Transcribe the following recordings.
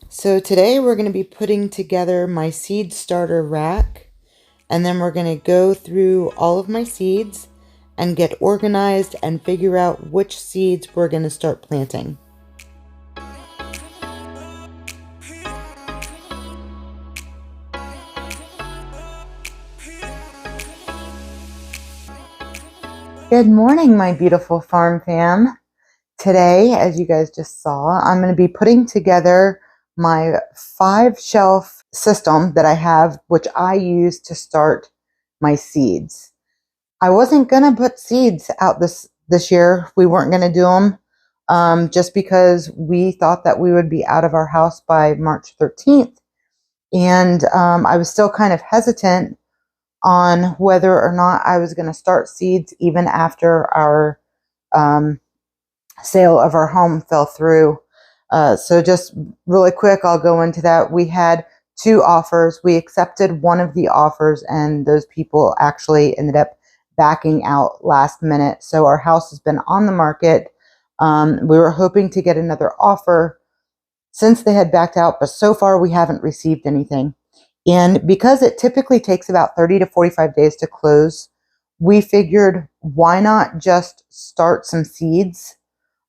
So today we're going to be putting together my seed starter rack, and then we're going to go through all of my seeds and get organized and figure out which seeds we're going to start planting. Good morning, my beautiful farm fam. Today, as you guys just saw, I'm going to be putting together my 5-shelf system that I have, which I use to start my seeds. I wasn't going to put seeds out this year. We weren't going to do them just because we thought that we would be out of our house by March 13th. And I was still kind of hesitant on whether or not I was going to start seeds even after our um, sale of our home fell through. So just really quick, I'll go into that. We had 2 offers. We accepted one of the offers, and those people actually ended up backing out last minute. So our house has been on the market. We were hoping to get another offer since they had backed out, but so far we haven't received anything. And because it typically takes about 30 to 45 days to close, we figured why not just start some seeds.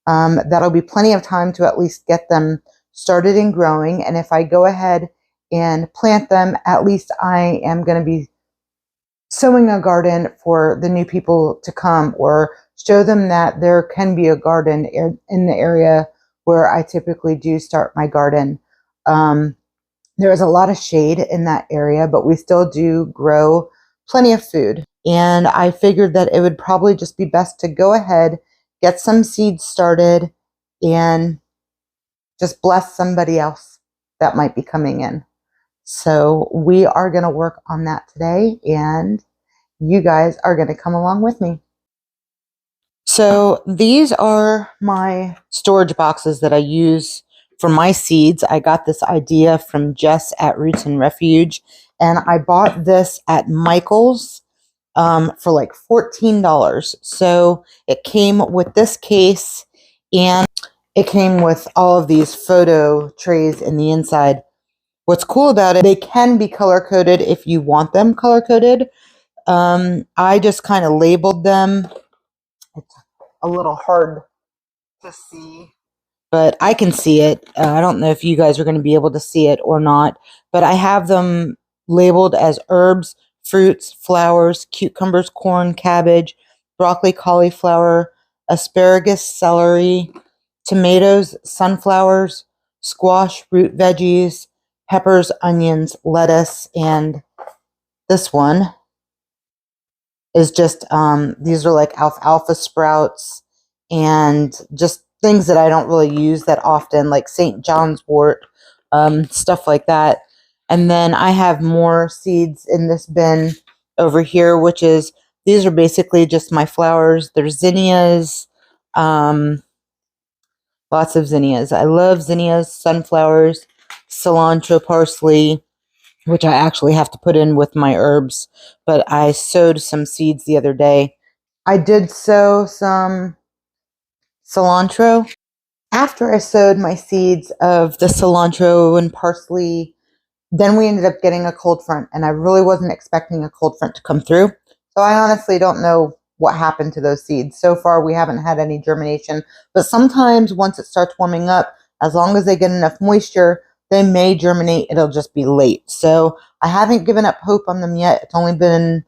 That'll be plenty of time to at least get them started and growing. And if I go ahead and plant them, at least I am going to be sowing a garden for the new people to come, or show them that there can be a garden in the area where I typically do start my garden. There is a lot of shade in that area, but we still do grow plenty of food. And I figured that it would probably just be best to go ahead, get some seeds started, and just bless somebody else that might be coming in. So we are going to work on that today, and you guys are going to come along with me. So these are my storage boxes that I use for my seeds. I got this idea from Jess at Roots and Refuge, and I bought this at Michael's for like $14. So it came with this case, and it came with all of these photo trays in the inside. What's cool about it, they can be color coded if you want them color coded. I just kind of labeled them. It's a little hard to see, but I can see it. I don't know if you guys are going to be able to see it or not, but I have them labeled as herbs, fruits, flowers, cucumbers, corn, cabbage, broccoli, cauliflower, asparagus, celery, tomatoes, sunflowers, squash, root veggies, peppers, onions, lettuce, and this one is just these are like alfalfa sprouts and just things that I don't really use that often, like St. John's wort, stuff like that. And then I have more seeds in this bin over here, which is, these are basically just my flowers. There's zinnias, lots of zinnias. I love zinnias, sunflowers, cilantro, parsley, which I actually have to put in with my herbs, but I sowed some seeds the other day. I did sow some cilantro. After I sowed my seeds of the cilantro and parsley, then we ended up getting a cold front, and I really wasn't expecting a cold front to come through. So I honestly don't know what happened to those seeds. So far, we haven't had any germination, but sometimes once it starts warming up, as long as they get enough moisture, they may germinate. It'll just be late. So I haven't given up hope on them yet. It's only been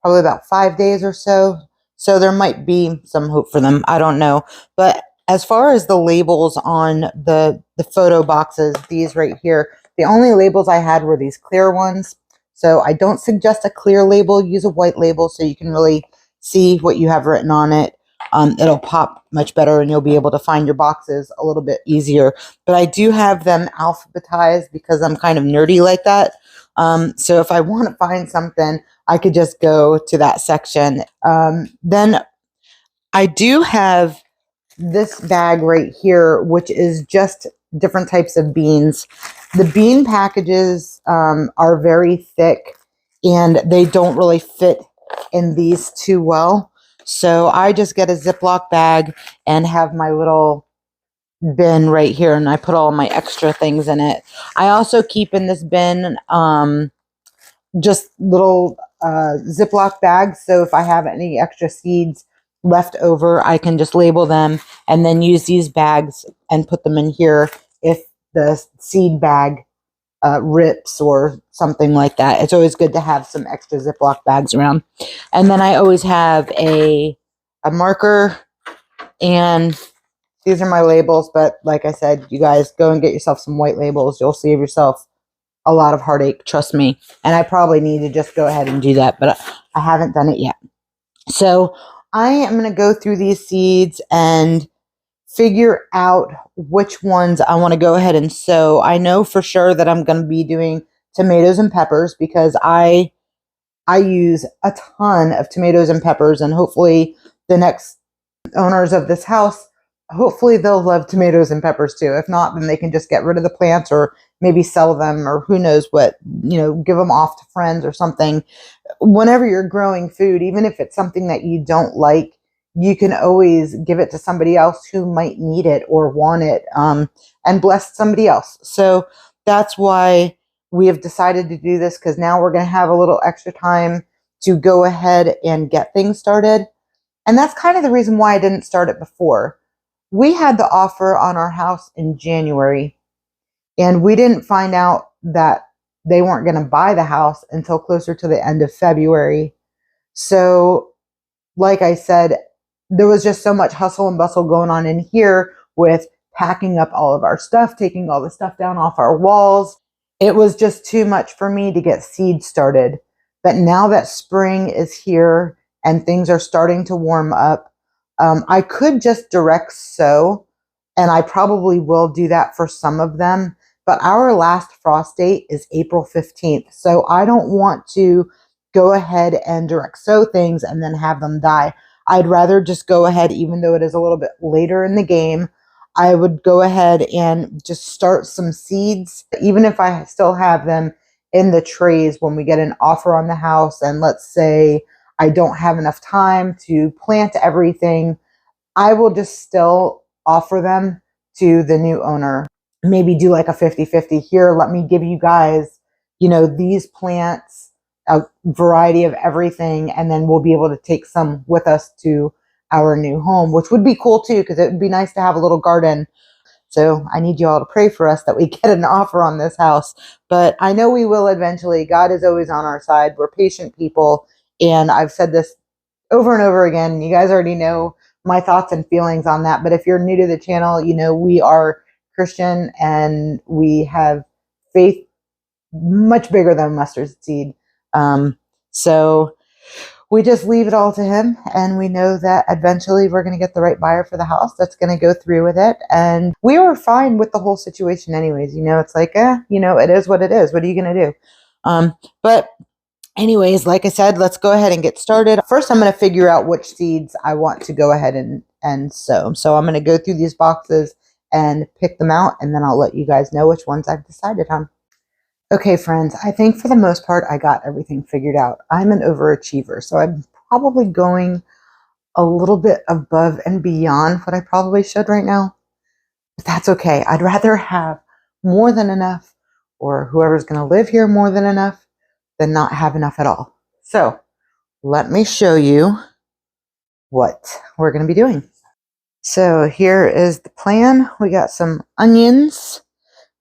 probably about 5 days or so. So there might be some hope for them. I don't know. But as far as the labels on the photo boxes, these right here, the only labels I had were these clear ones. So I don't suggest a clear label. Use a white label so you can really see what you have written on it. It'll pop much better, and you'll be able to find your boxes a little bit easier. But I do have them alphabetized because I'm kind of nerdy like that. So if I want to find something, I could just go to that section. Then I do have this bag right here, which is just different types of beans. The bean packages are very thick, and they don't really fit in these too well. So I just get a Ziploc bag and have my little bin right here, and I put all my extra things in it. I also keep in this bin just little Ziploc bags, so if I have any extra seeds left over, I can just label them and then use these bags and put them in here if the seed bag rips or something like that. It's always good to have some extra Ziploc bags around. And then I always have a marker, and these are my labels, but like I said, you guys go and get yourself some white labels. You'll save yourself a lot of heartache, trust me. And I probably need to just go ahead and do that, but I haven't done it yet. So I am going to go through these seeds and figure out which ones I want to go ahead and sow. I know for sure that I'm going to be doing tomatoes and peppers because I use a ton of tomatoes and peppers, and hopefully the next owners of this house, hopefully they'll love tomatoes and peppers too. If not, then they can just get rid of the plants or maybe sell them, or who knows what, give them off to friends or something. Whenever you're growing food, even if it's something that you don't like, you can always give it to somebody else who might need it or want it, and bless somebody else. So that's why we have decided to do this, because now we're going to have a little extra time to go ahead and get things started. And that's kind of the reason why I didn't start it before. We had the offer on our house in January, and we didn't find out that they weren't going to buy the house until closer to the end of February. So, like I said, there was just so much hustle and bustle going on in here with packing up all of our stuff, taking all the stuff down off our walls. It was just too much for me to get seeds started. But now that spring is here and things are starting to warm up, I could just direct sow, and I probably will do that for some of them. But our last frost date is April 15th. So I don't want to go ahead and direct sow things and then have them die. I'd rather just go ahead, even though it is a little bit later in the game, I would go ahead and just start some seeds, even if I still have them in the trays when we get an offer on the house. And let's say I don't have enough time to plant everything, I will just still offer them to the new owner. Maybe do like a 50-50 here. Let me give you guys, these plants, a variety of everything, and then we'll be able to take some with us to our new home, which would be cool too, because it would be nice to have a little garden. So I need you all to pray for us that we get an offer on this house. But I know we will eventually. God is always on our side. We're patient people. And I've said this over and over again. You guys already know my thoughts and feelings on that. But if you're new to the channel, we are Christian and we have faith much bigger than a mustard seed. So we just leave it all to him, and we know that eventually we're going to get the right buyer for the house that's going to go through with it. And we were fine with the whole situation anyways. It's like, it is what it is. What are you going to do? But anyways, like I said, let's go ahead and get started. First, I'm going to figure out which seeds I want to go ahead and sow. So I'm going to go through these boxes and pick them out, and then I'll let you guys know which ones I've decided on. Okay, friends, I think for the most part, I got everything figured out. I'm an overachiever, so I'm probably going a little bit above and beyond what I probably should right now. But that's okay. I'd rather have more than enough, or whoever's going to live here more than enough, than not have enough at all. So let me show you what we're going to be doing. So here is the plan. We got some onions,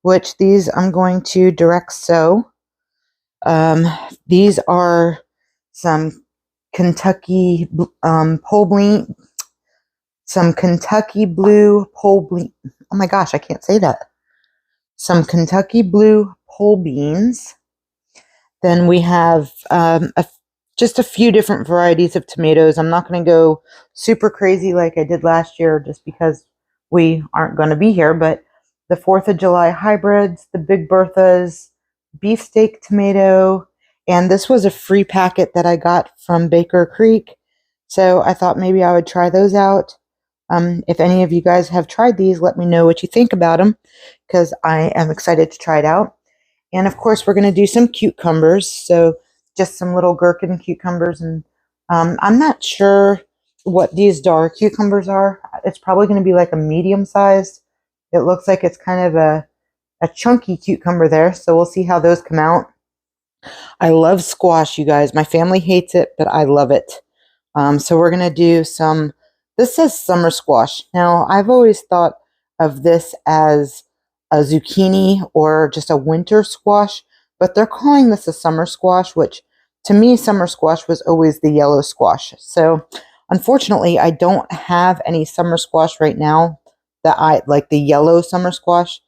which these I'm going to direct sow. These are some Kentucky pole bean, some Kentucky blue pole bean. Oh my gosh, I can't say that. Some Kentucky blue pole beans. Then we have just a few different varieties of tomatoes. I'm not going to go super crazy like I did last year just because we aren't going to be here, but the 4th of July hybrids, the Big Berthas, beefsteak tomato, and this was a free packet that I got from Baker Creek, so I thought maybe I would try those out. If any of you guys have tried these, let me know what you think about them, because I am excited to try it out. And of course, we're going to do some cucumbers, so just some little gherkin cucumbers, and I'm not sure what these dark cucumbers are. It's probably going to be like a medium-sized It looks like it's kind of a chunky cucumber there, so we'll see how those come out. I love squash, you guys. My family hates it, but I love it. So we're going to do some, this says summer squash. Now, I've always thought of this as a zucchini or just a winter squash, but they're calling this a summer squash, which to me, summer squash was always the yellow squash. So unfortunately, I don't have any summer squash right now that I like, the yellow summer squash.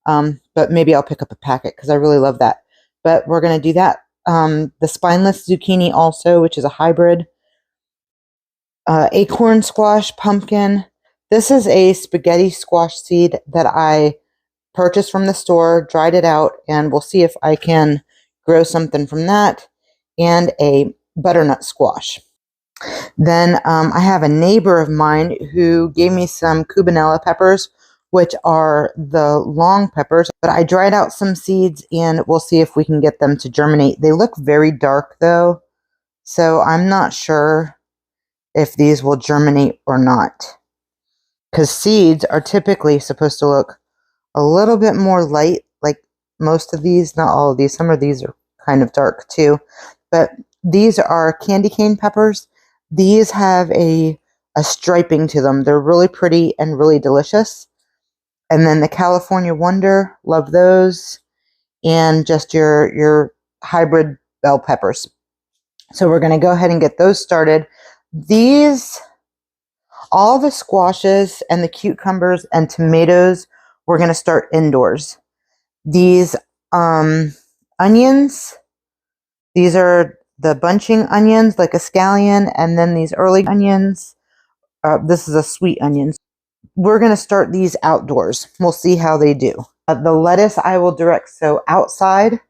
But maybe I'll pick up a packet because I really love that. But we're going to do that. The spineless zucchini also, which is a hybrid. Acorn squash, pumpkin. This is a spaghetti squash seed that I purchased from the store, dried it out, and we'll see if I can grow something from that. And a butternut squash. Then I have a neighbor of mine who gave me some cubanella peppers, which are the long peppers, but I dried out some seeds and we'll see if we can get them to germinate. They look very dark though, so I'm not sure if these will germinate or not, because seeds are typically supposed to look a little bit more light, like most of these, not all of these. Some of these are kind of dark too, but these are candy cane peppers. These have a striping to them. They're really pretty and really delicious. And then the California Wonder, love those. And just your hybrid bell peppers. So we're going to go ahead and get those started. These, all the squashes and the cucumbers and tomatoes, we're going to start indoors. These onions, these are the bunching onions, like a scallion, and then these early onions. This is a sweet onion. We're going to start these outdoors. We'll see how they do. The lettuce I will direct sow outside.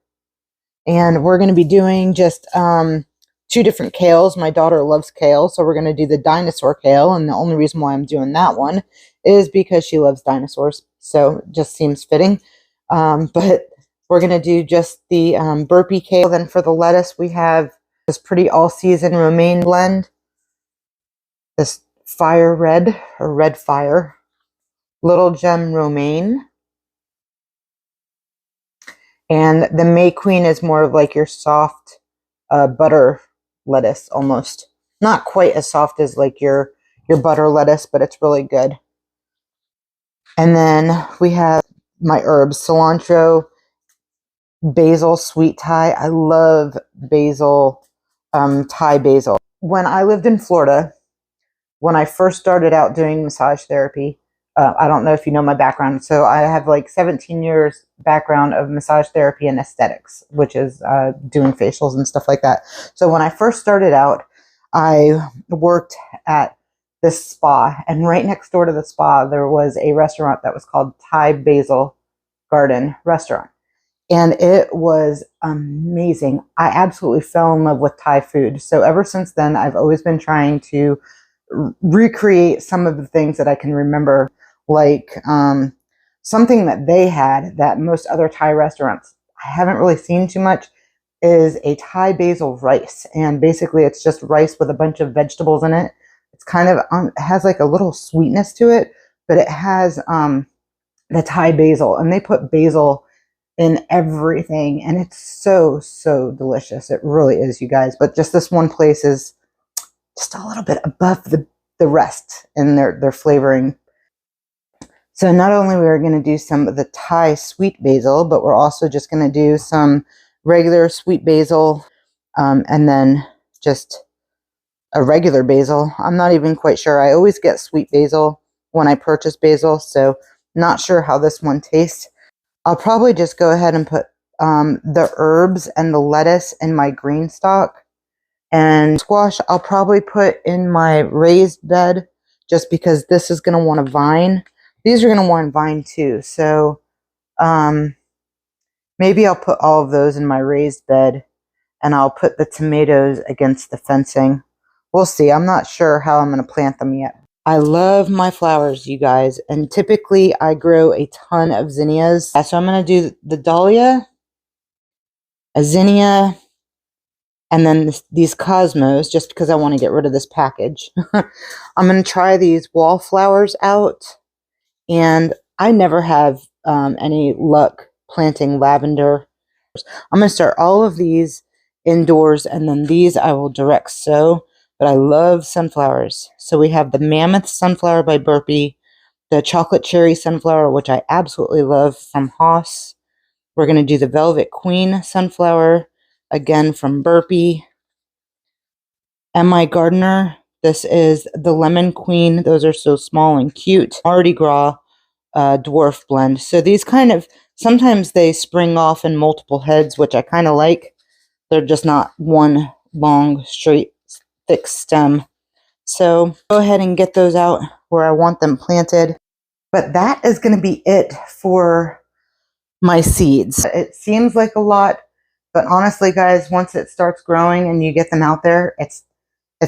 And we're going to be doing just 2 different kales. My daughter loves kale, so we're going to do the dinosaur kale. And the only reason why I'm doing that one is because she loves dinosaurs. So it just seems fitting. But we're going to do just the burpee kale. Then for the lettuce, we have this pretty all-season romaine blend. This fire red, or red fire, little gem romaine. And the May Queen is more of like your soft butter lettuce almost. Not quite as soft as like your butter lettuce, but it's really good. And then we have my herbs, cilantro, basil, sweet Thai. I love basil, Thai basil. When I lived in Florida, when I first started out doing massage therapy, I don't know if you know my background. So I have like 17 years background of massage therapy and aesthetics, which is doing facials and stuff like that. So when I first started out, I worked at this spa, and right next door to the spa, there was a restaurant that was called Thai Basil Garden Restaurant. And it was amazing. I absolutely fell in love with Thai food. So ever since then, I've always been trying to recreate some of the things that I can remember, like something that they had that most other Thai restaurants I haven't really seen too much is a Thai basil rice. And basically it's just rice with a bunch of vegetables in it. It's kind of, has like a little sweetness to it, but it has the Thai basil, and they put basil in everything, and it's so, so delicious. It really is, you guys. But just this one place is just a little bit above the rest in their flavoring. So not only we're going to do some of the Thai sweet basil, but we're also just going to do some regular sweet basil, and then just a regular basil. I'm not even quite sure. I always get sweet basil when I purchase basil, so not sure how this one tastes. I'll probably just go ahead and put the herbs and the lettuce in my green stock. And squash, I'll probably put in my raised bed, just because this is going to want a vine. These are going to want a vine too. So maybe I'll put all of those in my raised bed, and I'll put the tomatoes against the fencing. We'll see. I'm not sure how I'm going to plant them yet. I love my flowers, you guys. And typically I grow a ton of zinnias. So I'm going to do the dahlia, a zinnia, and then these cosmos, just because I want to get rid of this package. I'm going to try these wallflowers out. And I never have any luck planting lavender. I'm going to start all of these indoors, and then these I will direct sow. But I love sunflowers. So we have the Mammoth Sunflower by Burpee, the Chocolate Cherry Sunflower, which I absolutely love, from Haas. We're going to do the Velvet Queen Sunflower, again from Burpee. M.I. Gardener, this is the Lemon Queen. Those are so small and cute. Mardi Gras dwarf blend. So these kind of, sometimes they spring off in multiple heads, which I kind of like. They're just not one long, straight, thick stem. So go ahead and get those out where I want them planted. But that is going to be it for my seeds. It seems like a lot, but honestly, guys, once it starts growing and you get them out there, it's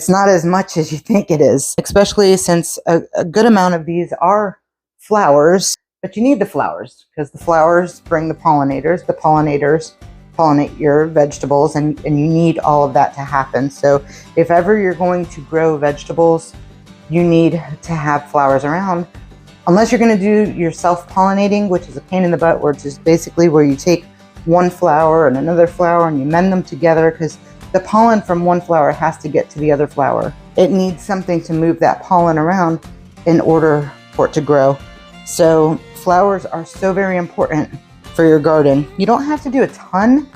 not as much as you think it is, especially since a good amount of these are flowers. But you need the flowers because the flowers bring the pollinators. The pollinators pollinate your vegetables, and you need all of that to happen. So if ever you're going to grow vegetables, you need to have flowers around. Unless you're going to do your self-pollinating, which is a pain in the butt, which is basically where you take one flower and another flower and you mend them together, because the pollen from one flower has to get to the other flower. It needs something to move that pollen around in order for it to grow. So flowers are so very important for your garden. You don't have to do a ton,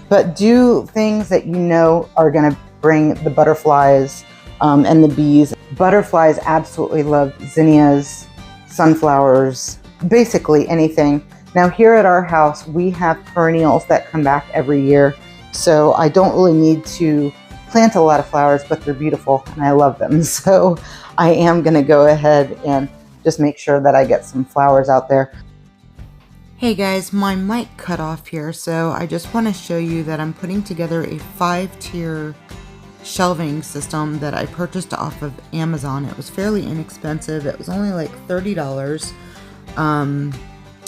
but do things that you know are going to bring the butterflies and the bees. Butterflies absolutely love zinnias, sunflowers, basically anything. Now here at our house, we have perennials that come back every year. So I don't really need to plant a lot of flowers, but they're beautiful and I love them. So I am going to go ahead and just make sure that I get some flowers out there. Hey guys, my mic cut off here, so I just want to show you that I'm putting together a 5-tier shelving system that I purchased off of Amazon. It was fairly inexpensive. It was only like $30.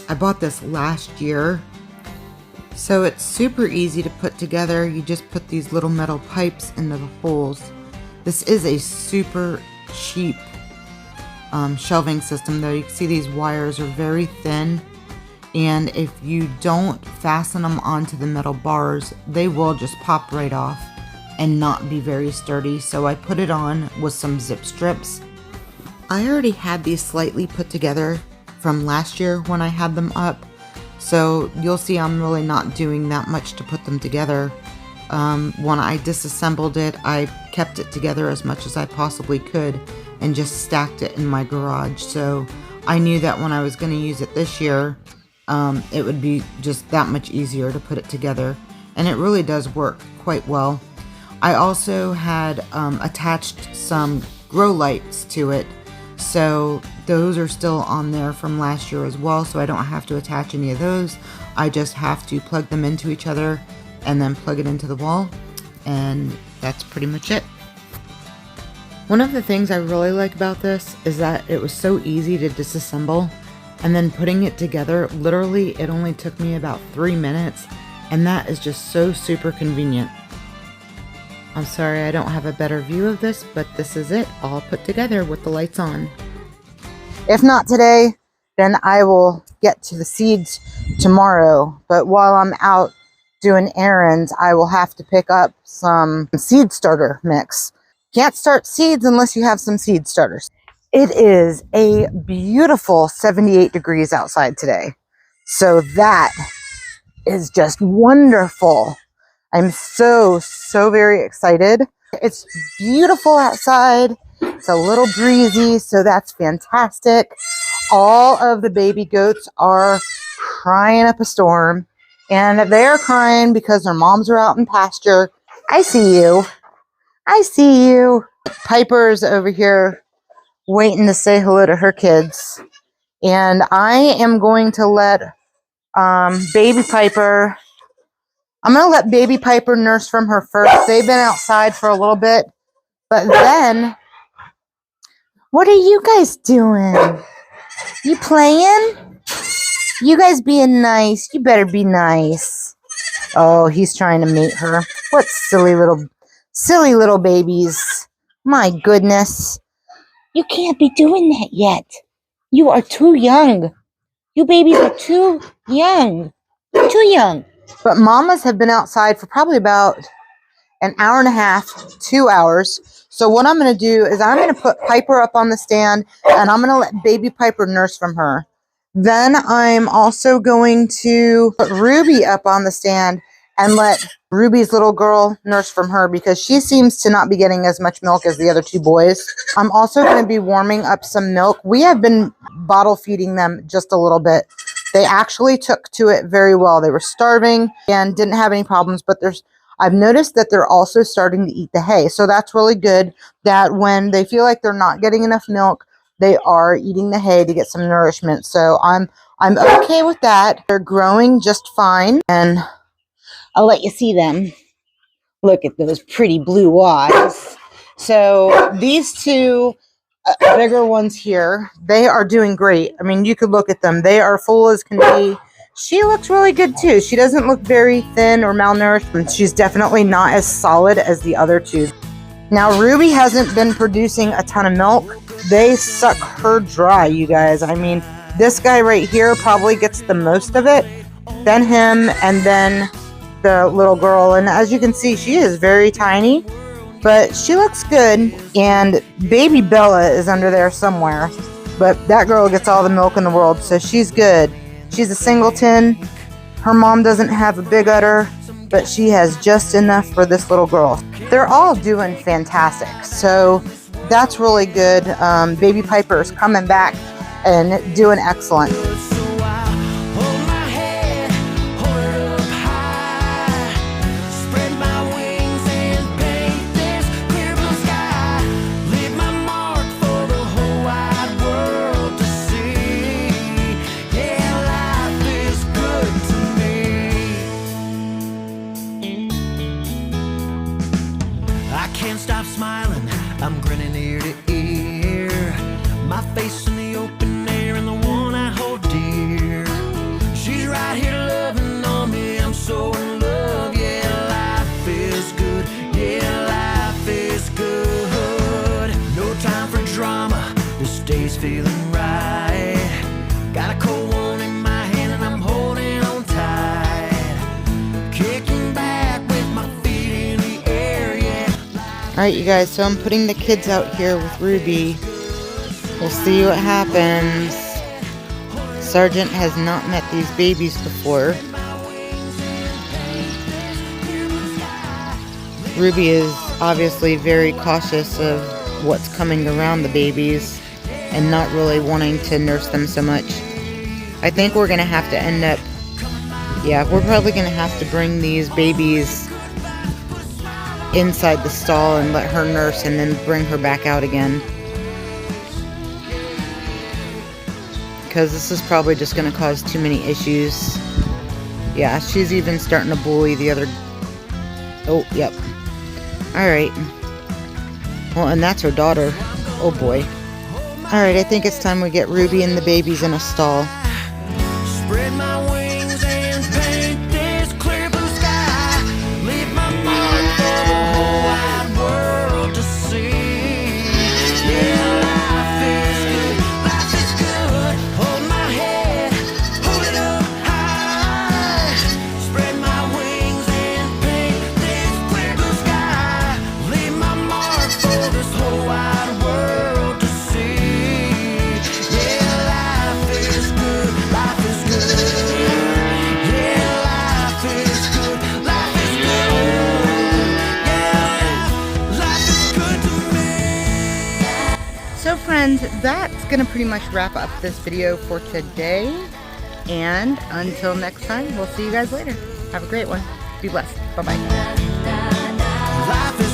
I bought this last year. So it's super easy to put together. You just put these little metal pipes into the holes. This is a super cheap shelving system though. You can see these wires are very thin, and if you don't fasten them onto the metal bars, they will just pop right off and not be very sturdy. So I put it on with some zip strips. I already had these slightly put together from last year when I had them up. So you'll see I'm really not doing that much to put them together. When I disassembled it, I kept it together as much as I possibly could and just stacked it in my garage. So I knew that when I was going to use it this year, it would be just that much easier to put it together. And it really does work quite well. I also had attached some grow lights to it. So those are still on there from last year as well, so I don't have to attach any of those. I just have to plug them into each other and then plug it into the wall, and that's pretty much it. One of the things I really like about this is that it was so easy to disassemble, and then putting it together, literally it only took me about 3 minutes, and that is just so super convenient. I'm sorry I don't have a better view of this, but this is it all put together with the lights on. If not today, then I will get to the seeds tomorrow. But while I'm out doing errands, I will have to pick up some seed starter mix. Can't start seeds unless you have some seed starters. It is a beautiful 78 degrees outside today. So that is just wonderful. I'm so very excited. It's beautiful outside. It's a little breezy, so that's fantastic. All of the baby goats are crying up a storm, and they're crying because their moms are out in pasture. I see you. I see you. Piper's over here waiting to say hello to her kids. And I am going to let baby Piper... I'm going to let baby Piper nurse from her first. They've been outside for a little bit. But then, what are you guys doing? You playing? You guys being nice. You better be nice. Oh, he's trying to mate her. What silly little babies. My goodness. You can't be doing that yet. You are too young. You babies are too young. Too young. But mamas have been outside for probably about an hour and a half, 2 hours. So what I'm going to do is I'm going to put Piper up on the stand, and I'm going to let baby Piper nurse from her. Then I'm also going to put Ruby up on the stand and let Ruby's little girl nurse from her, because she seems to not be getting as much milk as the other two boys. I'm also going to be warming up some milk. We have been bottle feeding them just a little bit. They actually took to it very well. They were starving and didn't have any problems, but I've noticed that they're also starting to eat the hay. So that's really good, that when they feel like they're not getting enough milk, they are eating the hay to get some nourishment. So I'm okay with that. They're growing just fine, and I'll let you see them. Look at those pretty blue eyes. So these two bigger ones here, they are doing great. I mean, you could look at them. They are full as can be. She looks really good too. She doesn't look very thin or malnourished. She's definitely not as solid as the other two. Now, Ruby hasn't been producing a ton of milk. They suck her dry, you guys. I mean, this guy right here probably gets the most of it, then him, and then the little girl. And as you can see, she is very tiny, but she looks good. And baby Bella is under there somewhere, but that girl gets all the milk in the world, so she's good. She's a singleton. Her mom doesn't have a big udder, but she has just enough for this little girl. They're all doing fantastic, so that's really good. Baby Piper is coming back and doing excellent. I'm grinning ear to ear, my face in the open air and the one I hold dear. She's right here loving on me, I'm so in love. Yeah, life is good, yeah, life is good. No time for drama, this day's feeling right. Got a cold one in my hand and I'm holding on tight. Kicking back with my feet in the air, yeah. Alright, you guys, so I'm putting the kids out here with Ruby. We'll see what happens. Sergeant has not met these babies before. Ruby is obviously very cautious of what's coming around the babies and not really wanting to nurse them so much. I think we're going to have to end up... Yeah, we're probably going to have to bring these babies inside the stall and let her nurse and then bring her back out again, because this is probably just going to cause too many issues. Yeah, she's even starting to bully the other... Oh, yep. Alright. Well, and that's her daughter. Oh boy. Alright, I think it's time we get Ruby and the babies in a stall. Spread my wings and paint this clear blue sky. Leave my mark for the whole wide world to see. Yeah, life is good, life is good. Hold my head, hold it up high. Spread my wings and paint this clear blue sky. Leave my mark for this whole wide world to see. Yeah, life is good, life is good. Yeah, life is good, life is good. Yeah, life is good to me. So friends, that's going to pretty much wrap up this video for today. And until next time, we'll see you guys later. Have a great one. Be blessed. Bye-bye. Life is